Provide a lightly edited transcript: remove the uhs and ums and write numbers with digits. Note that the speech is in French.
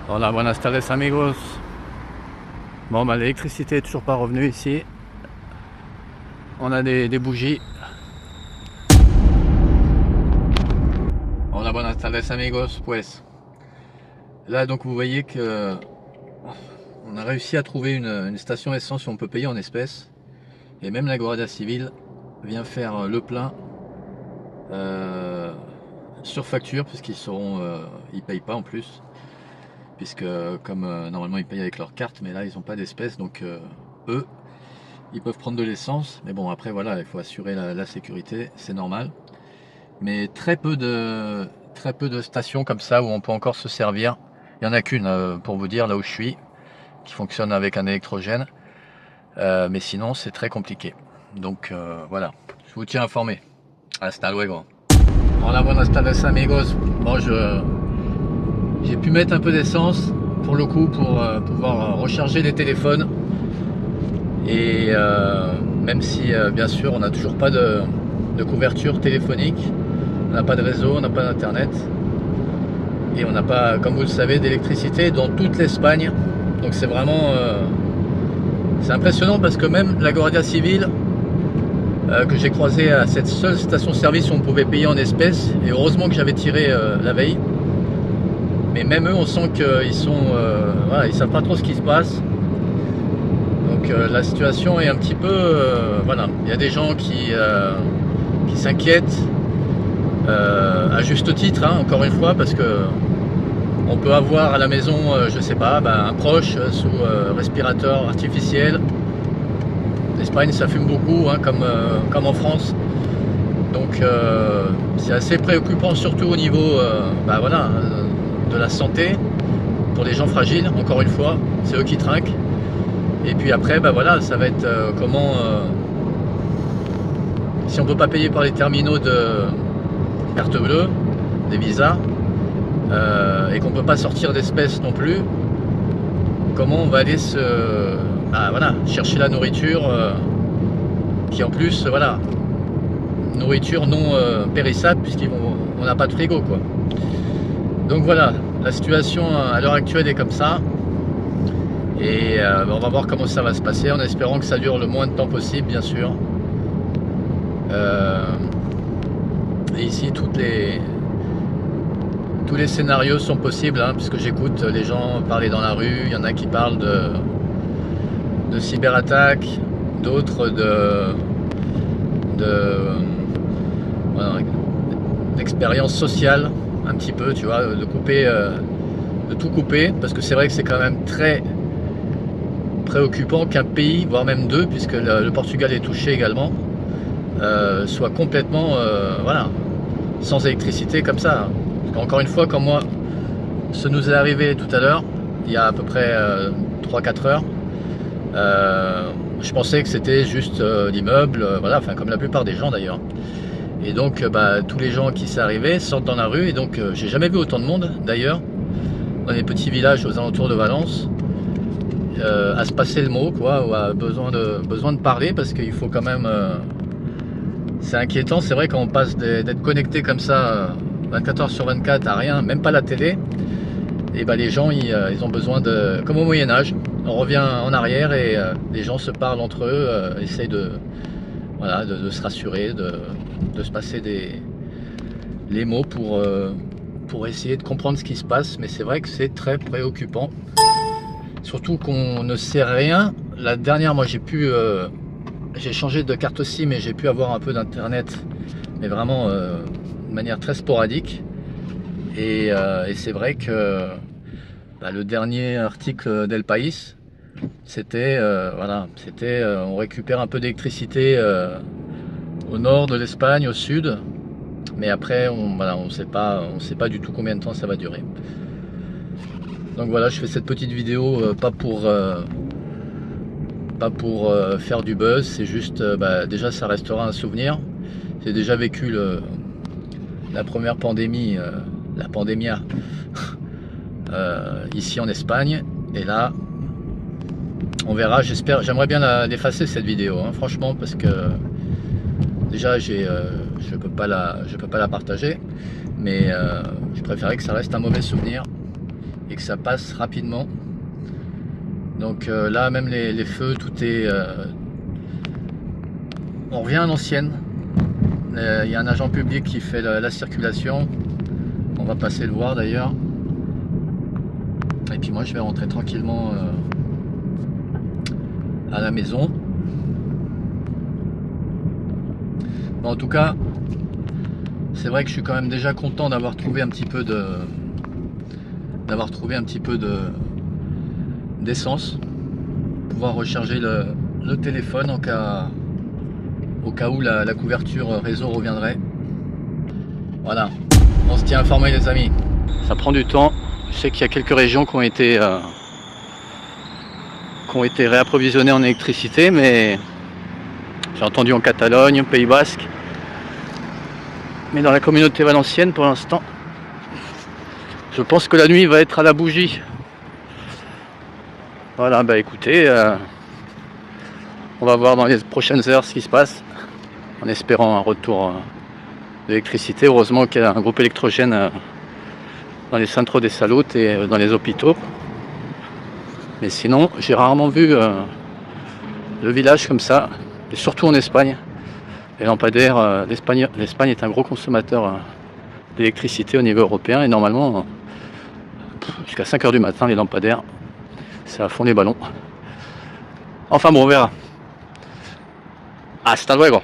Hola, buenas tardes amigos. Bon bah l'électricité est toujours pas revenue ici. On a des bougies. Hola, buenas tardes amigos. Pues là donc vous voyez que on a réussi à trouver une station essence où on peut payer en espèces. Et même la Guardia Civile vient faire le plein sur facture, puisqu'ils seront ils payent pas en plus, puisque comme normalement ils payent avec leur carte, mais là ils n'ont pas d'espèces, donc eux ils peuvent prendre de l'essence. Mais bon, après voilà, il faut assurer la sécurité, c'est normal. Mais très peu de stations comme ça où on peut encore se servir. Il y en a qu'une pour vous dire, là où je suis, qui fonctionne avec un électrogène, mais sinon c'est très compliqué. Donc voilà, je vous tiens informé. Hasta luego. Hola, buenas tardes amigos. Bon, j'ai pu mettre un peu d'essence pour le coup pour pouvoir recharger les téléphones. Et même si bien sûr on n'a toujours pas de couverture téléphonique, on n'a pas de réseau, on n'a pas d'internet, et on n'a pas, comme vous le savez, d'électricité dans toute l'Espagne. Donc c'est vraiment c'est impressionnant, parce que même la Guardia Civile que j'ai croisée à cette seule station-service où on pouvait payer en espèces, et heureusement que j'avais tiré la veille, mais même eux on sent qu'ils sont voilà, ils savent pas trop ce qui se passe. Donc la situation est un petit peu voilà, il y a des gens qui s'inquiètent à juste titre, hein, encore une fois, parce que on peut avoir à la maison, je sais pas, un proche sous respirateur artificiel. L'Espagne ça fume beaucoup, hein, comme en France, donc c'est assez préoccupant, surtout au niveau voilà, de la santé pour les gens fragiles. Encore une fois, c'est eux qui trinquent. Et puis après, voilà, ça va être comment si on peut pas payer par les terminaux de carte bleue, des visas, et qu'on peut pas sortir d'espèces non plus, comment on va aller voilà, chercher la nourriture qui en plus, voilà, nourriture non périssable, puisqu'on n'a pas de frigo, quoi. Donc voilà, la situation à l'heure actuelle est comme ça. Et on va voir comment ça va se passer, en espérant que ça dure le moins de temps possible, bien sûr. Et ici, tous les scénarios sont possibles, hein, puisque j'écoute les gens parler dans la rue. Il y en a qui parlent de cyberattaques, d'autres voilà, d'expérience sociale, un petit peu, tu vois, de couper, de tout couper, parce que c'est vrai que c'est quand même très préoccupant qu'un pays, voire même deux, puisque le Portugal est touché également, soit complètement voilà, sans électricité comme ça. Encore une fois, comme moi, ce nous est arrivé tout à l'heure, il y a à peu près 3-4 heures. Je pensais que c'était juste l'immeuble, voilà, enfin comme la plupart des gens d'ailleurs. Et donc tous les gens qui s'est arrivé sortent dans la rue, et donc j'ai jamais vu autant de monde d'ailleurs dans les petits villages aux alentours de Valence, à se passer le mot, quoi, ou à besoin de parler, parce qu'il faut quand même c'est inquiétant. C'est vrai, quand on passe d'être connecté comme ça 24 heures sur 24 à rien, même pas la télé, et les gens ils ont besoin de, comme au Moyen-Âge, on revient en arrière, et les gens se parlent entre eux, essayent voilà, de se rassurer, de se passer les mots pour essayer de comprendre ce qui se passe. Mais c'est vrai que c'est très préoccupant, surtout qu'on ne sait rien. La dernière, moi j'ai changé de carte SIM, mais j'ai pu avoir un peu d'internet, mais vraiment de manière très sporadique. Et c'est vrai que le dernier article d'El País, c'était voilà, on récupère un peu d'électricité au nord de l'Espagne, au sud, mais après on sait pas du tout combien de temps ça va durer. Donc voilà, je fais cette petite vidéo pas pour faire du buzz, c'est juste déjà ça restera un souvenir. J'ai déjà vécu la première pandémie, la pandémia ici en Espagne, et là on verra. J'aimerais bien l'effacer cette vidéo, hein, franchement, parce que déjà je peux pas la partager, mais je préférais que ça reste un mauvais souvenir. et que ça passe rapidement. Donc là même les feux, tout est on revient à l'ancienne. Il y a un agent public qui fait la circulation, on va passer le voir d'ailleurs, et puis moi je vais rentrer tranquillement à la maison. Bon, en tout cas c'est vrai que je suis quand même déjà content d'avoir trouvé un petit peu d'essence, pouvoir recharger le téléphone au cas où la couverture réseau reviendrait. Voilà, on se tient informé les amis. Ça prend du temps, je sais qu'il y a quelques régions qui ont été réapprovisionnées en électricité, mais j'ai entendu en Catalogne, au Pays Basque, mais dans la communauté valencienne pour l'instant, je pense que la nuit va être à la bougie. Voilà, bah écoutez, on va voir dans les prochaines heures ce qui se passe, en espérant un retour d'électricité. Heureusement qu'il y a un groupe électrogène dans les centres des salutes et dans les hôpitaux. Mais sinon, j'ai rarement vu le village comme ça, et surtout en Espagne. Les lampadaires, l'Espagne est un gros consommateur d'électricité au niveau européen, et normalement, jusqu'à 5 h du matin, les lampadaires, c'est à fond les ballons. Enfin bon, on verra. Hasta luego.